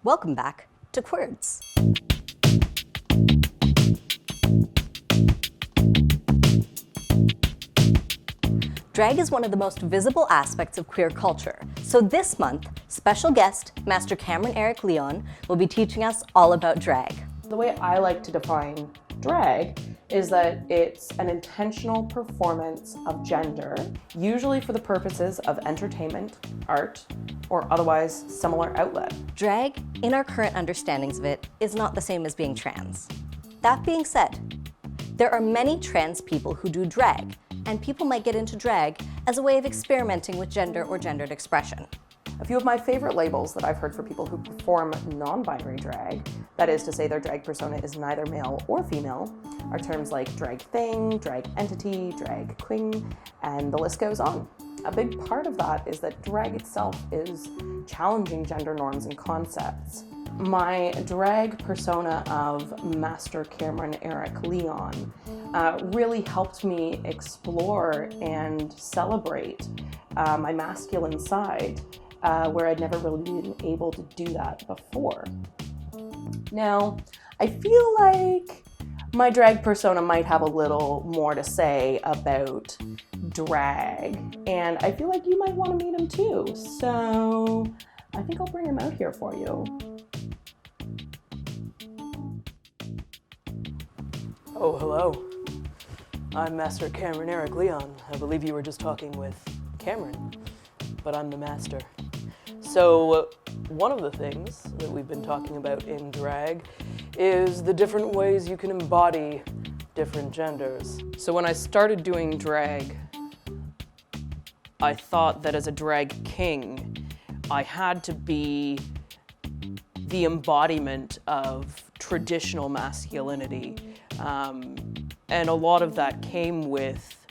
Welcome back to QWORDS. Drag is one of the most visible aspects of queer culture. So this month, special guest, Master Cameron Eric Leon, will be teaching us all about drag. The way I like to define drag is that it's an intentional performance of gender, usually for the purposes of entertainment, art, or otherwise similar outlet. Drag, in our current understandings of it, is not the same as being trans. That being said, there are many trans people who do drag, and people might get into drag as a way of experimenting with gender or gendered expression. A few of my favorite labels that I've heard for people who perform non-binary drag, that is to say their drag persona is neither male or female, are terms like drag thing, drag entity, drag queen, and the list goes on. A big part of that is that drag itself is challenging gender norms and concepts. My drag persona of Master Cameron Eric Leon really helped me explore and celebrate my masculine side, where I'd never really been able to do that before. Now, I feel like my drag persona might have a little more to say about drag, and I feel like you might want to meet him too, so I think I'll bring him out here for you. Oh, hello. I'm Master Cameron Eric Leon. I believe you were just talking with Cameron, but I'm the master. So one of the things that we've been talking about in drag is the different ways you can embody different genders. So when I started doing drag, I thought that as a drag king, I had to be the embodiment of traditional masculinity. And a lot of that came with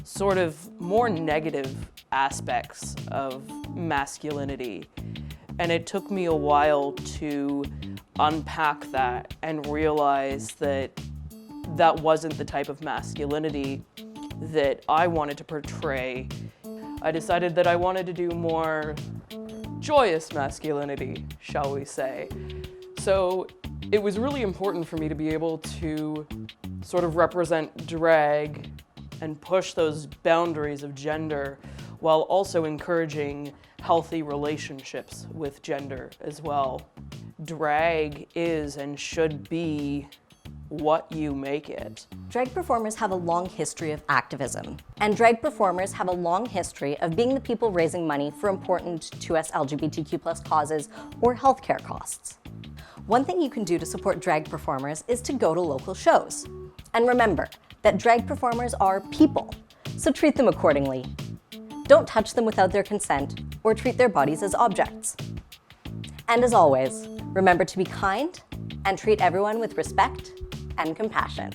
sort of more negative aspects of masculinity. And it took me a while to unpack that and realize that that wasn't the type of masculinity that I wanted to portray. I decided that I wanted to do more joyous masculinity, shall we say. So it was really important for me to be able to sort of represent drag and push those boundaries of gender while also encouraging healthy relationships with gender as well. Drag is and should be what you make it. Drag performers have a long history of activism, and drag performers have a long history of being the people raising money for important to us LGBTQ+ causes or healthcare costs. One thing you can do to support drag performers is to go to local shows. And remember that drag performers are people, so treat them accordingly. Don't touch them without their consent or treat their bodies as objects. And as always, remember to be kind and treat everyone with respect and compassion.